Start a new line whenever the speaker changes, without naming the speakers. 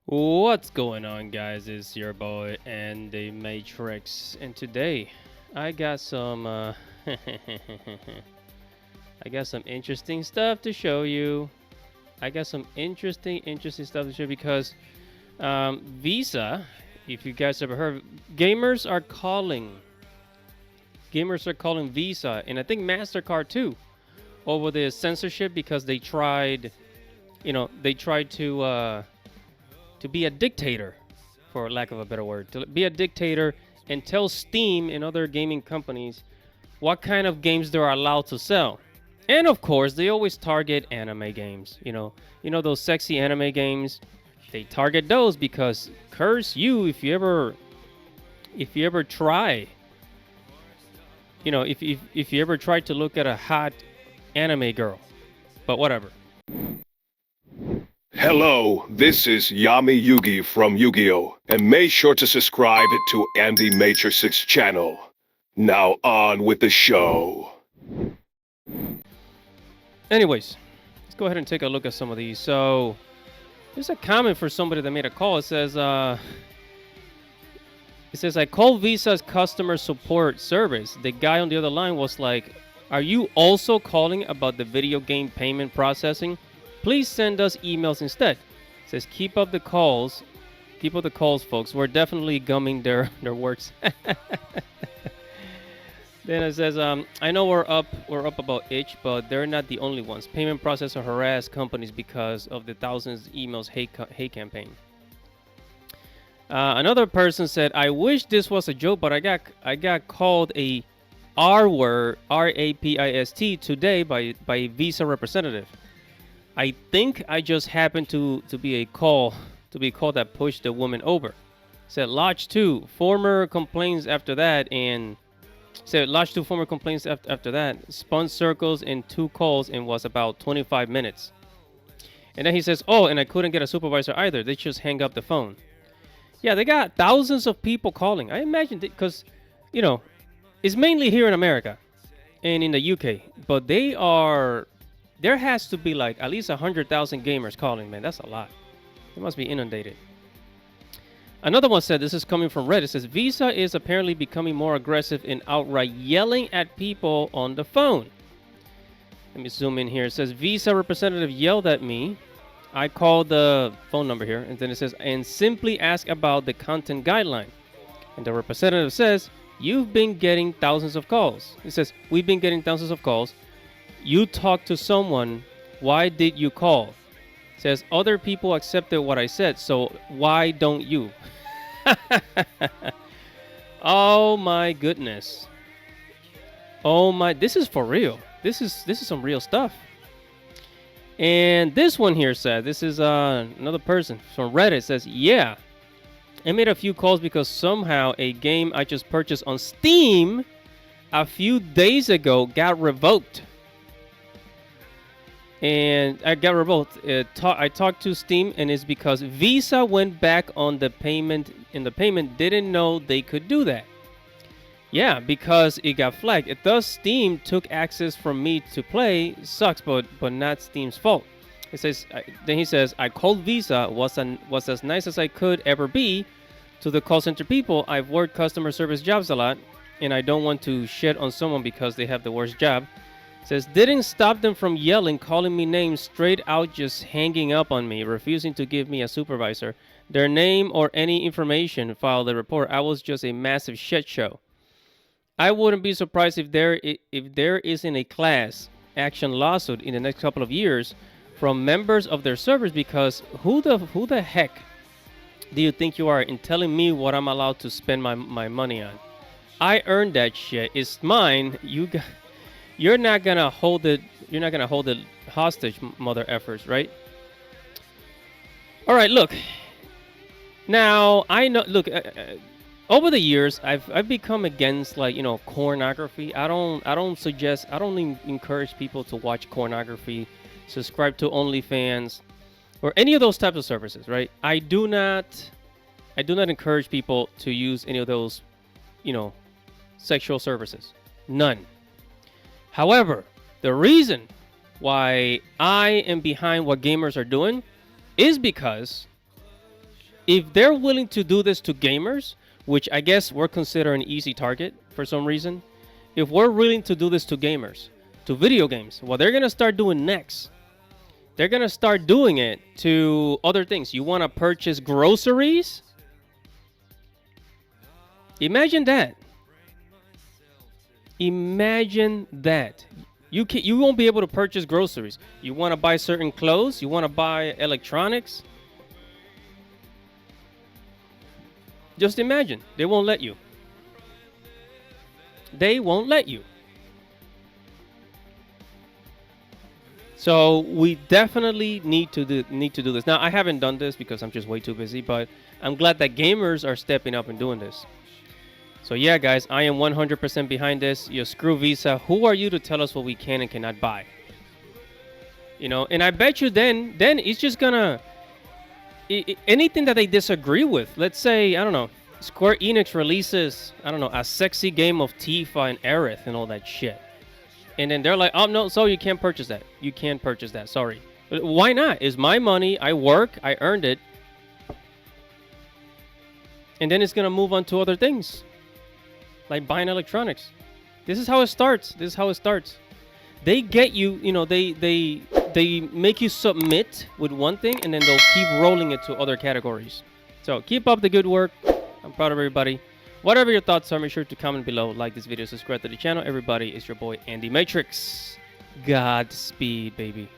What's going on, guys? It's your boy and the Matrix, and today I got some I got some interesting stuff to show you. I got some interesting stuff to show you because Visa, if you guys ever heard, gamers are calling Visa, and I think Mastercard too, over the censorship because they tried to be a dictator, for lack of a better word, to be a dictator and tell Steam and other gaming companies what kind of games they're allowed to sell. And of course, they always target anime games. You know those sexy anime games. They target those because curse you if you ever try. If you ever try to look at a hot anime girl. But whatever.
Hello, this is Yami Yugi from Yu-Gi-Oh! And make sure to subscribe to Andy Matrix's channel. Now on with the show.
Anyways, let's go ahead and take a look at some of these. So, there's a comment for somebody that made a call. It says, I called Visa's customer support service. The guy on the other line was like, are you also calling about the video game payment processing? Please send us emails instead. It says, keep up the calls. Keep up the calls, folks. We're definitely gumming their works. Then it says, I know we're up about itch, but they're not the only ones. Payment processor harass companies because of the thousands emails hate campaign. Another person said, I wish this was a joke, but I got called a R word, RAPIST today by a Visa representative. I think I just happened to be a call that pushed the woman over. Said lodge two former complaints after that, and said lodge two former complaints after that. Spun circles in 2 calls and was about 25 minutes. And then he says, oh, and I couldn't get a supervisor either. They just hang up the phone. Yeah, they got thousands of people calling. I imagine because, it's mainly here in America and in the UK, but there has to be like at least 100,000 gamers calling, man. That's a lot. They must be inundated. Another one said, this is coming from Reddit, it says, Visa is apparently becoming more aggressive in outright yelling at people on the phone. Let me zoom in here. It says, Visa representative yelled at me. I called the phone number here, and then it says, and simply ask about the content guideline. And the representative says, you've been getting thousands of calls. It says, we've been getting thousands of calls. You talked to someone. Why did you call? It says, other people accepted what I said, so why don't you? Oh my goodness. Oh my, this is for real. This is some real stuff. And this one here said, this is another person from Reddit, says, yeah, I made a few calls because somehow a game I just purchased on Steam a few days ago got revoked. And I got revoked. I talked to Steam, and it's because Visa went back on the payment, and the payment didn't know they could do that. Yeah, because it got flagged. It does. Steam took access from me to play. Sucks, but not Steam's fault. It says. Then he says, I called Visa. Was as nice as I could ever be to the call center people. I've worked customer service jobs a lot, and I don't want to shit on someone because they have the worst job. It says, didn't stop them from yelling, calling me names straight out, just hanging up on me, refusing to give me a supervisor, their name or any information. Filed the report. I was just a massive shit show. I wouldn't be surprised if there isn't a class action lawsuit in the next couple of years from members of their servers, because who the heck do you think you are in telling me what I'm allowed to spend my money on? I earned that shit. It's mine. You're not gonna hold it. You're not gonna hold it hostage, mother effers, right? All right, look. Now I know. Look, over the years, I've become against pornography. I don't encourage people to watch pornography, subscribe to OnlyFans, or any of those types of services, right? I do not encourage people to use any of those, sexual services. None. However, the reason why I am behind what gamers are doing is because if they're willing to do this to gamers, which I guess we're considered an easy target for some reason, if we're willing to do this to gamers, to video games, what they're going to start doing next, they're going to start doing it to other things. You want to purchase groceries? Imagine that. Imagine that. You won't be able to purchase groceries. You want to buy certain clothes? You want to buy electronics? Just imagine. They won't let you. They won't let you. So we definitely need to do this. Now, I haven't done this because I'm just way too busy, but I'm glad that gamers are stepping up and doing this. So yeah, guys, I am 100% behind this. You screw Visa. Who are you to tell us what we can and cannot buy? You know, and I bet you then it's just gonna anything that they disagree with. Let's say, I don't know, Square Enix releases, I don't know, a sexy game of Tifa and Aerith and all that shit. And then they're like, oh, no, so you can't purchase that. You can't purchase that. Sorry. Why not? It's my money. I work. I earned it. And then it's going to move on to other things. Like buying electronics. This is how it starts. This is how it starts. They get you, you know, they make you submit with one thing, and then they'll keep rolling it to other categories. So keep up the good work. I'm proud of everybody. Whatever your thoughts are, make sure to comment below, like this video, subscribe to the channel. Everybody, it's your boy Andy Matrix. Godspeed, baby.